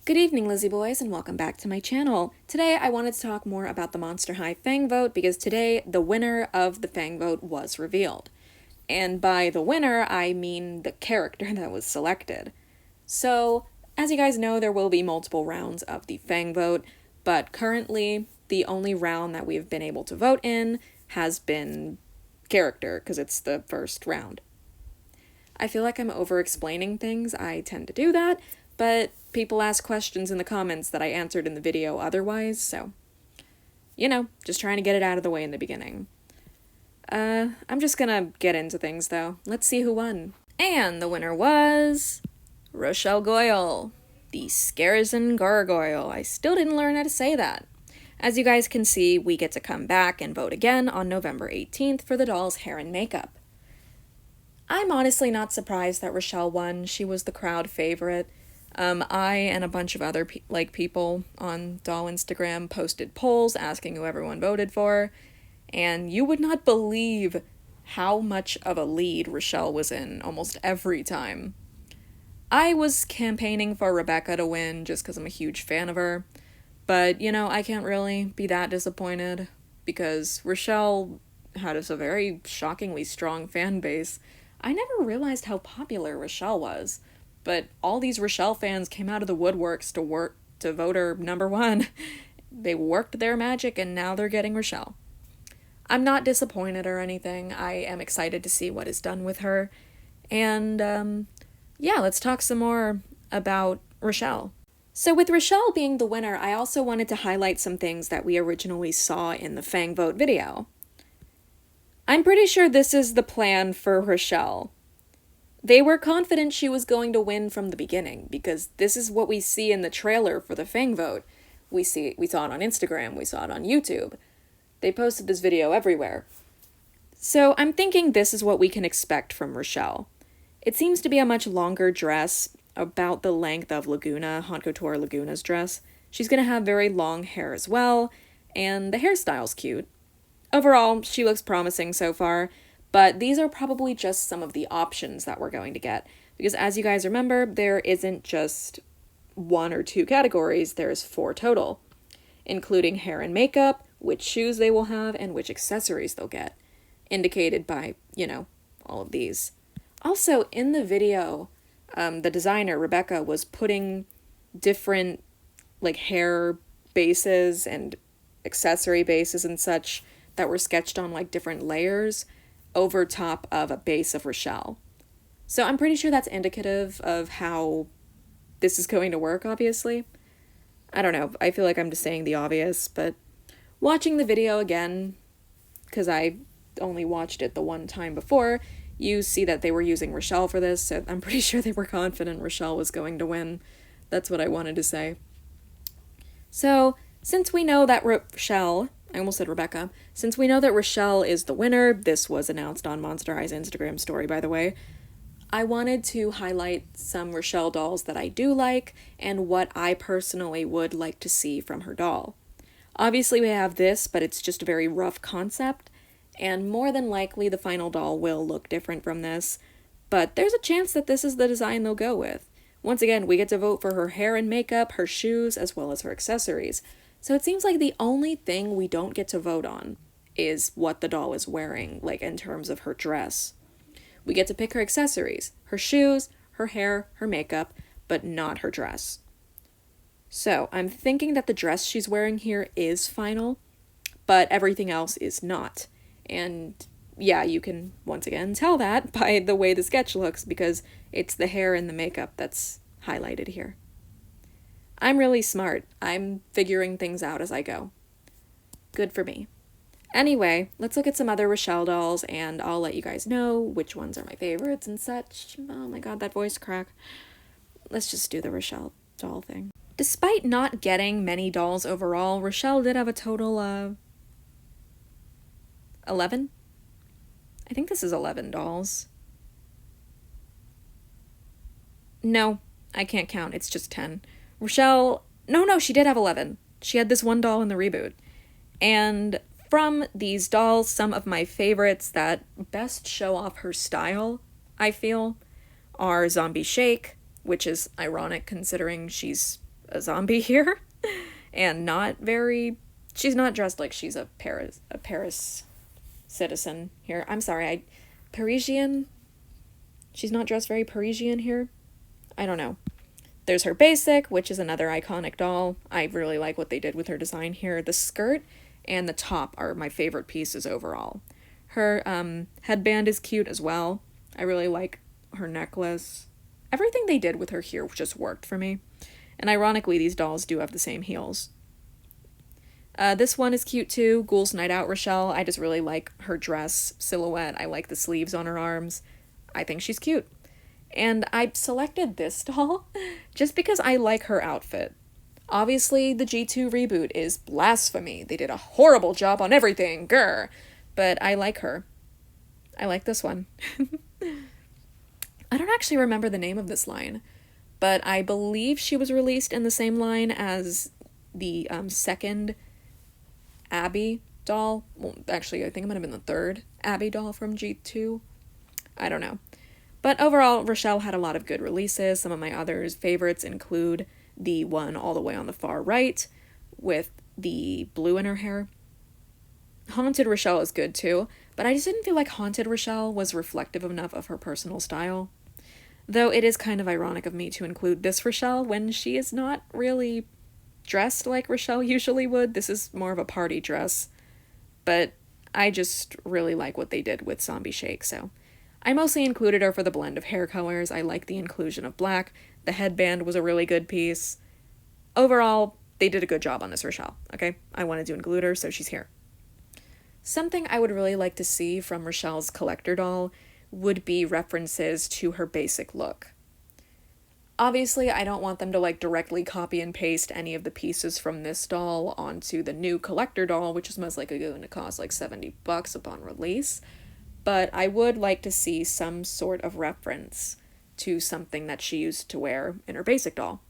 Good evening, Lizzie boys, and welcome back to my channel. Today I wanted to talk more about the Monster High Fang Vote because today the winner of the Fang Vote was revealed. And by the winner, I mean the character that was selected. So, as you guys know, there will be multiple rounds of the Fang Vote, but currently the only round that we've been able to vote in has been character, because it's the first round. I feel like I'm over-explaining things, I tend to do that, but people ask questions in the comments that I answered in the video otherwise, so, just trying to get it out of the way in the beginning. I'm just gonna get into things, though. Let's see who won. And the winner was Rochelle Goyle, the Scarizon Gargoyle. I still didn't learn how to say that. As you guys can see, we get to come back and vote again on November 18th for the doll's hair and makeup. I'm honestly not surprised that Rochelle won. She was the crowd favorite. I and a bunch of other people on doll Instagram posted polls asking who everyone voted for, and you would not believe how much of a lead Rochelle was in almost every time. I was campaigning for Rebecca to win just because I'm a huge fan of her, but, I can't really be that disappointed because Rochelle had a very shockingly strong fan base. I never realized how popular Rochelle was. But all these Rochelle fans came out of the woodworks to vote her number one. They worked their magic and now they're getting Rochelle. I'm not disappointed or anything. I am excited to see what is done with her. And, let's talk some more about Rochelle. So with Rochelle being the winner, I also wanted to highlight some things that we originally saw in the Fang Vote video. I'm pretty sure this is the plan for Rochelle. They were confident she was going to win from the beginning, because this is what we see in the trailer for the Fang Vote. We saw it on Instagram, we saw it on YouTube. They posted this video everywhere. So I'm thinking this is what we can expect from Rochelle. It seems to be a much longer dress, about the length of Laguna, Haute Couture Laguna's dress. She's going to have very long hair as well, and the hairstyle's cute. Overall, she looks promising so far. But these are probably just some of the options that we're going to get. Because as you guys remember, there isn't just 1 or 2 categories, there's 4 total. Including hair and makeup, which shoes they will have, and which accessories they'll get. Indicated by, all of these. Also, in the video, the designer, Rebecca, was putting different, hair bases and accessory bases and such that were sketched on, different layers over top of a base of Rochelle. So I'm pretty sure that's indicative of how this is going to work, obviously. I don't know, I feel like I'm just saying the obvious, but watching the video again, because I only watched it the one time before, you see that they were using Rochelle for this, so I'm pretty sure they were confident Rochelle was going to win. That's what I wanted to say. So, since we know that Rochelle, I almost said Rebecca. Since we know that Rochelle is the winner, this was announced on Monster High's Instagram story, by the way, I wanted to highlight some Rochelle dolls that I do like and what I personally would like to see from her doll. Obviously we have this, but it's just a very rough concept, and more than likely the final doll will look different from this, but there's a chance that this is the design they'll go with. Once again, we get to vote for her hair and makeup, her shoes, as well as her accessories. So it seems like the only thing we don't get to vote on is what the doll is wearing, in terms of her dress. We get to pick her accessories, her shoes, her hair, her makeup, but not her dress. So I'm thinking that the dress she's wearing here is final, but everything else is not. And yeah, you can once again tell that by the way the sketch looks, because it's the hair and the makeup that's highlighted here. I'm really smart. I'm figuring things out as I go. Good for me. Anyway, let's look at some other Rochelle dolls, and I'll let you guys know which ones are my favorites and such. Oh my god, that voice crack. Let's just do the Rochelle doll thing. Despite not getting many dolls overall, Rochelle did have a total of 11? I think this is 11 dolls. No, I can't count. It's just 10. Rochelle, no, she did have 11. She had this one doll in the reboot. And from these dolls, some of my favorites that best show off her style, I feel, are Zombie Shake, which is ironic considering she's a zombie here. And not very... She's not dressed like she's a Paris citizen here. I'm sorry, Parisian? She's not dressed very Parisian here? I don't know. There's her basic, which is another iconic doll. I really like what they did with her design here. The skirt and the top are my favorite pieces overall. Her headband is cute as well. I really like her necklace. Everything they did with her here just worked for me. And ironically, these dolls do have the same heels. This one is cute too, Ghouls Night Out Rochelle. I just really like her dress silhouette. I like the sleeves on her arms. I think she's cute. And I selected this doll just because I like her outfit. Obviously, the G2 reboot is blasphemy. They did a horrible job on everything, grr. But I like her. I like this one. I don't actually remember the name of this line, but I believe she was released in the same line as the second Abby doll. Well, actually, I think it might have been the third Abby doll from G2. I don't know. But overall, Rochelle had a lot of good releases. Some of my other favorites include the one all the way on the far right with the blue in her hair. Haunted Rochelle is good too, but I just didn't feel like Haunted Rochelle was reflective enough of her personal style. Though it is kind of ironic of me to include this Rochelle when she is not really dressed like Rochelle usually would. This is more of a party dress. But I just really like what they did with Zombie Shake, so I mostly included her for the blend of hair colors. I like the inclusion of black. The headband was a really good piece. Overall, they did a good job on this Rochelle, okay? I wanted to include her, so she's here. Something I would really like to see from Rochelle's collector doll would be references to her basic look. Obviously, I don't want them to directly copy and paste any of the pieces from this doll onto the new collector doll, which is most likely going to cost $70 upon release. But I would like to see some sort of reference to something that she used to wear in her basic doll.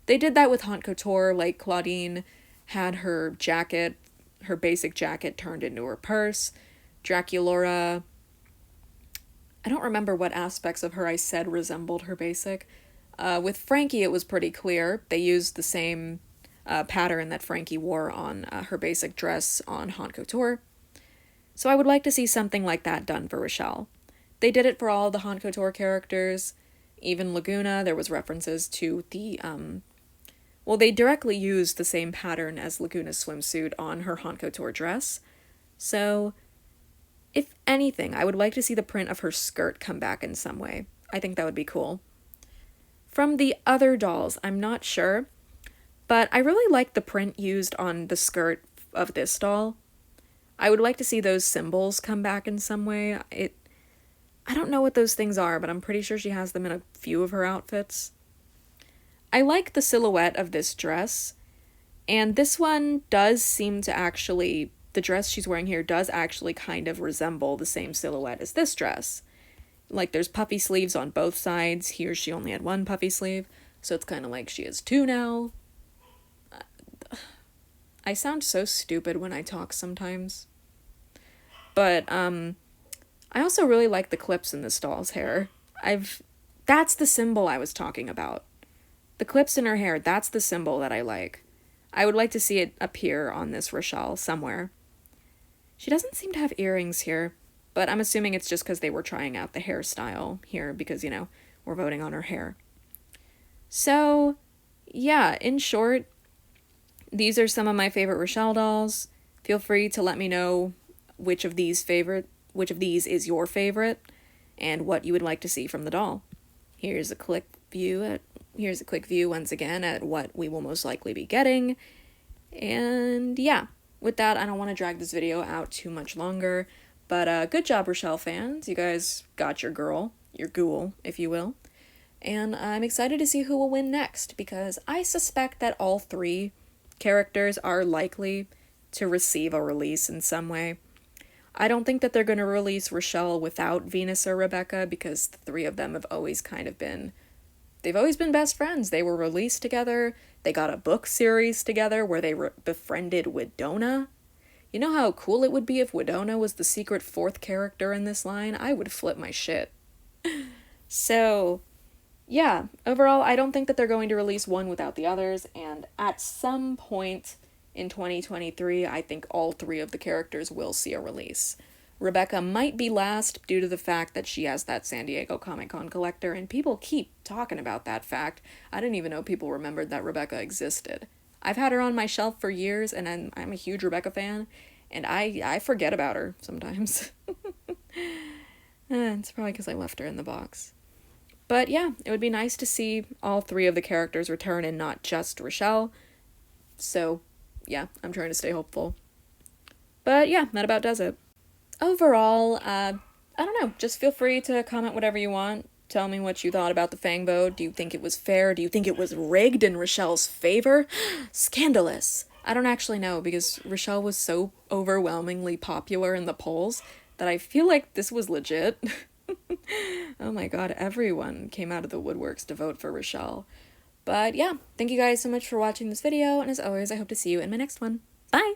They did that with Haute Couture, like Claudine had her jacket, her basic jacket turned into her purse. Draculaura, I don't remember what aspects of her I said resembled her basic. With Frankie, it was pretty clear. They used the same pattern that Frankie wore on her basic dress on Haute Couture. So I would like to see something like that done for Rochelle. They did it for all the Haute Couture characters. Even Laguna, there was references to the, well, they directly used the same pattern as Laguna's swimsuit on her Haute Couture dress. So, if anything, I would like to see the print of her skirt come back in some way. I think that would be cool. From the other dolls, I'm not sure, but I really like the print used on the skirt of this doll. I would like to see those symbols come back in some way. I don't know what those things are, but I'm pretty sure she has them in a few of her outfits. I like the silhouette of this dress, and this one does seem to actually, the dress she's wearing here does actually kind of resemble the same silhouette as this dress. There's puffy sleeves on both sides. Here she only had one puffy sleeve, so it's kind of like she has two now. I sound so stupid when I talk sometimes. But, I also really like the clips in this doll's hair. That's the symbol I was talking about. The clips in her hair, that's the symbol that I like. I would like to see it appear on this Rochelle somewhere. She doesn't seem to have earrings here, but I'm assuming it's just because they were trying out the hairstyle here because, we're voting on her hair. So, yeah, in short, these are some of my favorite Rochelle dolls. Feel free to let me know which of these is your favorite and what you would like to see from the doll. Here's a quick view once again at what we will most likely be getting. And yeah, with that, I don't want to drag this video out too much longer, but good job, Rochelle fans. You guys got your girl, your ghoul, if you will. And I'm excited to see who will win next, because I suspect that all three characters are likely to receive a release in some way. I don't think that they're going to release Rochelle without Venus or Rebecca, because the three of them have always been best friends. They were released together. They got a book series together where they befriended Widona. You know how cool it would be if Widona was the secret fourth character in this line? I would flip my shit. So, yeah, overall, I don't think that they're going to release one without the others, and at some point in 2023, I think all three of the characters will see a release. Rebecca might be last due to the fact that she has that San Diego Comic Con collector, and people keep talking about that fact. I didn't even know people remembered that Rebecca existed. I've had her on my shelf for years, and I'm a huge Rebecca fan, and I forget about her sometimes. It's probably because I left her in the box. But yeah, it would be nice to see all three of the characters return and not just Rochelle. So yeah, I'm trying to stay hopeful. But yeah, that about does it. Overall, I don't know, just feel free to comment whatever you want. Tell me what you thought about the Fang Vote. Do you think it was fair? Do you think it was rigged in Rochelle's favor? Scandalous. I don't actually know because Rochelle was so overwhelmingly popular in the polls that I feel like this was legit. Oh my god, everyone came out of the woodworks to vote for Rochelle. But yeah, thank you guys so much for watching this video, and as always, I hope to see you in my next one. Bye!